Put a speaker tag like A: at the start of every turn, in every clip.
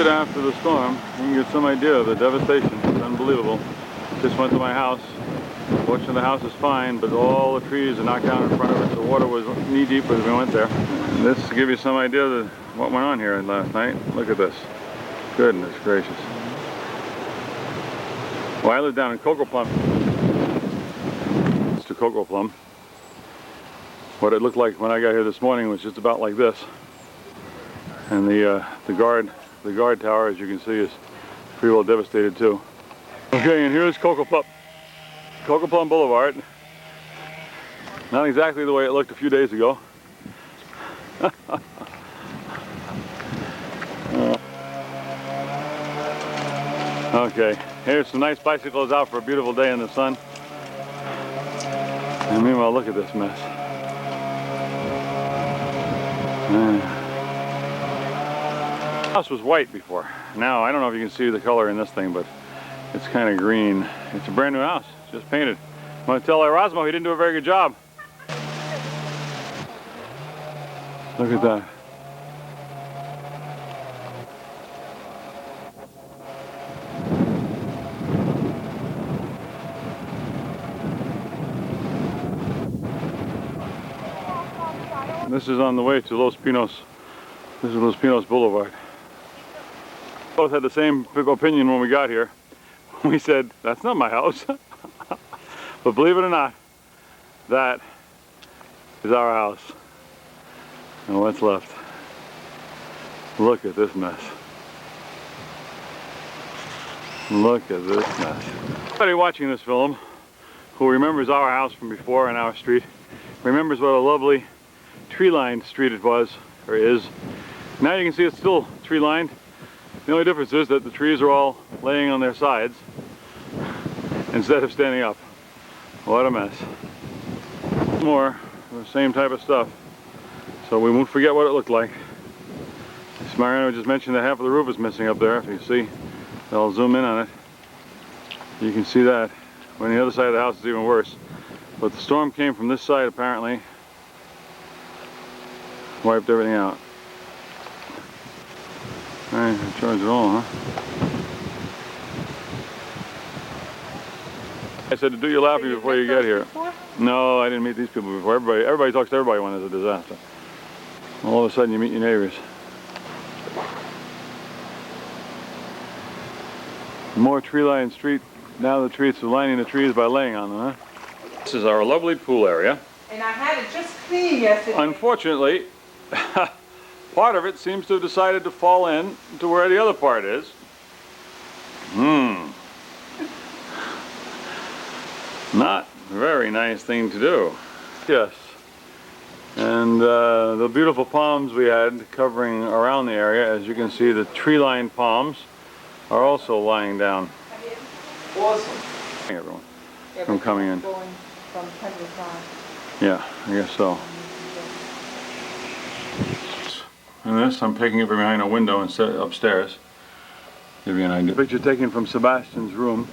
A: bit after the storm, you can get some idea of the devastation. It's unbelievable. Just went to my house. Fortunately, the house is fine, but all the trees are knocked down in front of it. The water was knee-deep as we went there. And this to give you some idea of what went on here last night. Look at this. Goodness gracious. Well, I live down in Cocoplum. It's to Cocoplum. What it looked like when I got here this morning was just about like this. And the guard tower, as you can see, is pretty well devastated too. Okay, and here's Cocoplum Boulevard. Not exactly the way it looked a few days ago. Okay, here's some nice bicycles out for a beautiful day in the sun. And meanwhile, look at this mess. The house was white before. Now, I don't know if you can see the color in this thing, but it's kind of green. It's a brand new house, just painted. I want to tell Erasmo he didn't do a very good job. Look at that. This is on the way to Los Pinos. This is Los Pinos Boulevard. Both had the same opinion when we got here. We said, that's not my house. But believe it or not, that is our house. And what's left. Look at this mess. Look at this mess. Anybody watching this film who remembers our house from before and our street remembers what a lovely tree-lined street it was, or is. Now you can see it's still tree-lined. The only difference is that the trees are all laying on their sides instead of standing up. What a mess. More of the same type of stuff, so we won't forget what it looked like. Mariano just mentioned that half of the roof is missing up there. If you see, I'll zoom in on it. You can see that. When the other side of the house is even worse. But the storm came from this side apparently. Wiped everything out. Alright, charge it all, huh? I said to do your lapping before you get here. No, I didn't meet these people before. Everybody talks to everybody when there's a disaster. All of a sudden you meet your neighbors. More tree-lined street. Now the trees are lining the trees by laying on them, huh? This is our lovely pool area. And I had it just clean yesterday. Unfortunately, part of it seems to have decided to fall in to where the other part is. Not a very nice thing to do. Yes. And the beautiful palms we had covering around the area, as you can see, the tree-lined palms are also lying down. Awesome. Everyone from coming in. Yeah, I guess so. And this, I'm taking it from behind a window instead of upstairs. Give you an idea. Picture taken from Sebastian's room.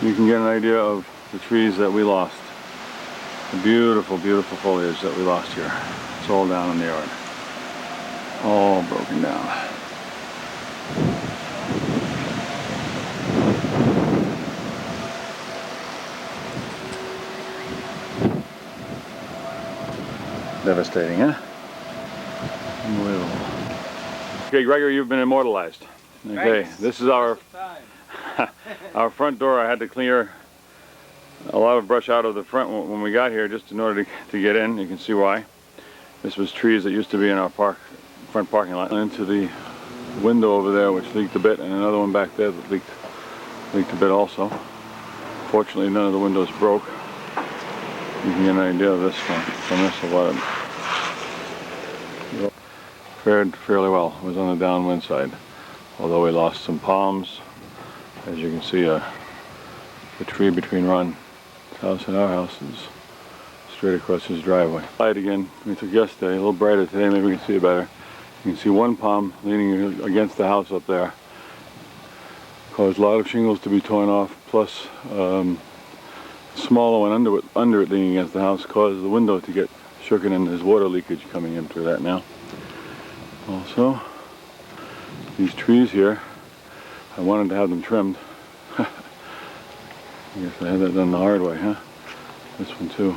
A: You can get an idea of the trees that we lost. The beautiful, beautiful foliage that we lost here. It's all down in the yard. All broken down. Devastating, huh? Unbelievable. Okay, Gregory, you've been immortalized. Okay, thanks. This is our our front door. I had to clear a lot of brush out of the front when we got here, just in order to get in. You can see why. This was trees that used to be in our front parking lot. Into the window over there, which leaked a bit, and another one back there that leaked a bit also. Fortunately, none of the windows broke. You can get an idea of this from this a lot. Fared fairly well. It was on the downwind side, although we lost some palms. As you can see, the tree between Ron's house and our house is straight across his driveway. Light again. We took yesterday, a little brighter today. Maybe we can see it better. You can see one palm leaning against the house up there. Caused a lot of shingles to be torn off, plus smaller one under it leaning against the house caused the window to get shooken, and there's water leakage coming in through that now. Also, These trees here, I wanted to have them trimmed. I guess I had that done the hard way, huh? This one too.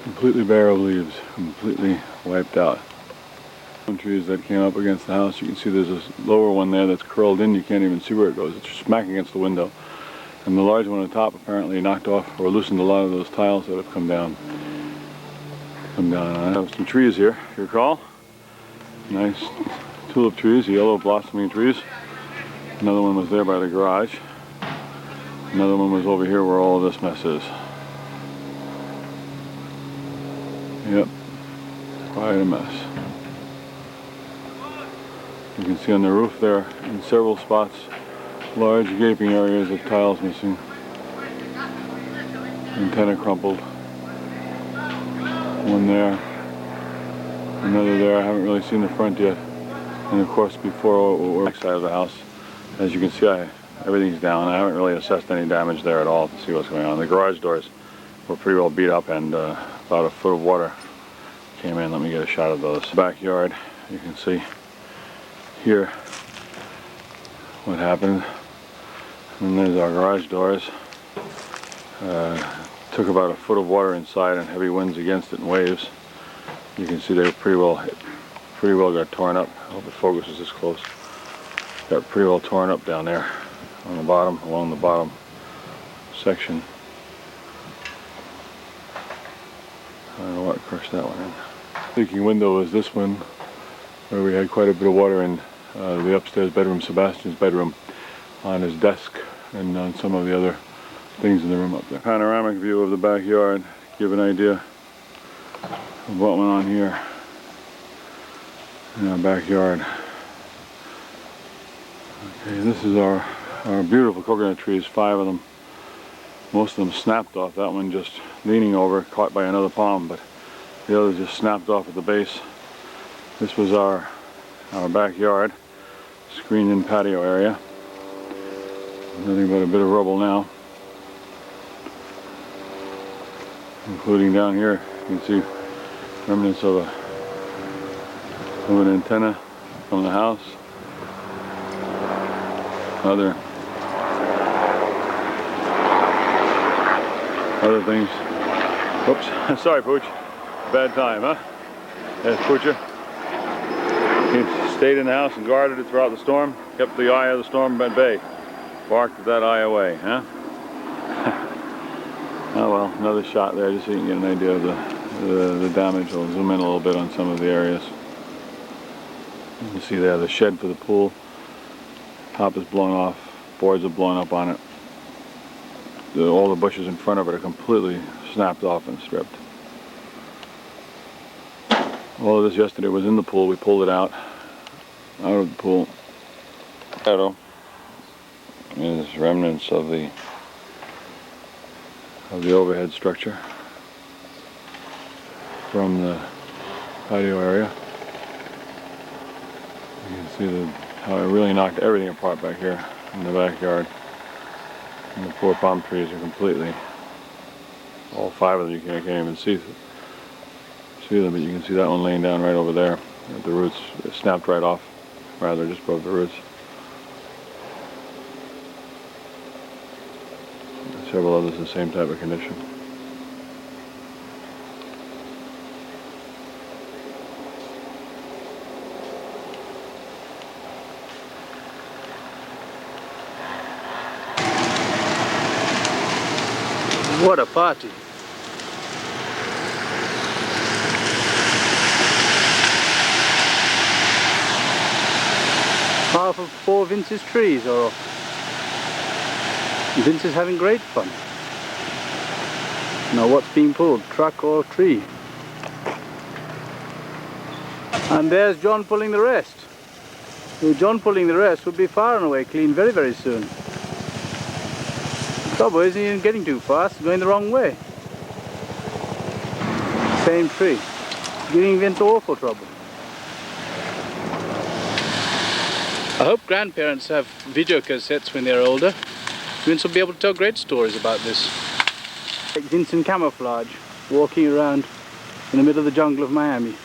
A: Completely bare of leaves, completely wiped out. Some trees that came up against the house, you can see there's this lower one there that's curled in, you can't even see where it goes. It's smack against the window. And the large one on the top apparently knocked off or loosened a lot of those tiles that have come down. I have some trees here, if you recall. Nice tulip trees, yellow blossoming trees. Another one was there by the garage. Another one was over here where all of this mess is. Yep, quite a mess. You can see on the roof there, in several spots, large gaping areas of tiles missing. Antenna crumpled. One there, another there. I haven't really seen the front yet. And of course, before we're back side of the house, as you can see, everything's down. I haven't really assessed any damage there at all to see what's going on. The garage doors were pretty well beat up, and about a foot of water came in. Let me get a shot of those. Backyard, you can see here what happened. And there's our garage doors. Took about a foot of water inside and heavy winds against it and waves. You can see they were pretty well got torn up. I hope it focuses this close. Got pretty well torn up down there on the bottom, along the bottom section. I don't know what crushed that one in. Leaking window is this one, where we had quite a bit of water in the upstairs bedroom, Sebastian's bedroom, on his desk and on some of the other things in the room up there. Panoramic view of the backyard, give an idea of what went on here in our backyard. Okay, this is our beautiful coconut trees, 5 of them. Most of them snapped off. That one just leaning over, caught by another palm, but the others just snapped off at the base. This was our backyard, screened in patio area. Nothing but a bit of rubble now. Including down here, you can see remnants of an antenna from the house. Other things. Oops, sorry Pooch. Bad time, huh? Yes, Poocher. He stayed in the house and guarded it throughout the storm, kept the eye of the storm at bay. Barked that eye away, huh? Oh well, another shot there just so you can get an idea of the damage. I'll zoom in a little bit on some of the areas. You can see there the shed for the pool. Top is blown off, boards are blown up on it. All the bushes in front of it are completely snapped off and stripped. All of this yesterday was in the pool. We pulled it out of the pool. Shadow is remnants of the overhead structure from the patio area. You can see how it really knocked everything apart back here in the backyard. And the poor palm trees are completely, all 5 of them, you can't even see them, but you can see that one laying down right over there at the roots. It snapped right off, rather just above the roots. Several others in the same type of condition.
B: What a party! Half of poor Vince's trees are off. Vince is having great fun. Now what's being pulled, truck or tree? And there's John pulling the rest. So John pulling the rest would be far and away clean very, very soon. The trouble is he isn't getting too fast, going the wrong way. Same tree. Giving Vince awful trouble. I hope grandparents have video cassettes when they're older. Vince will be able to tell great stories about this. Like Vince in camouflage, walking around in the middle of the jungle of Miami.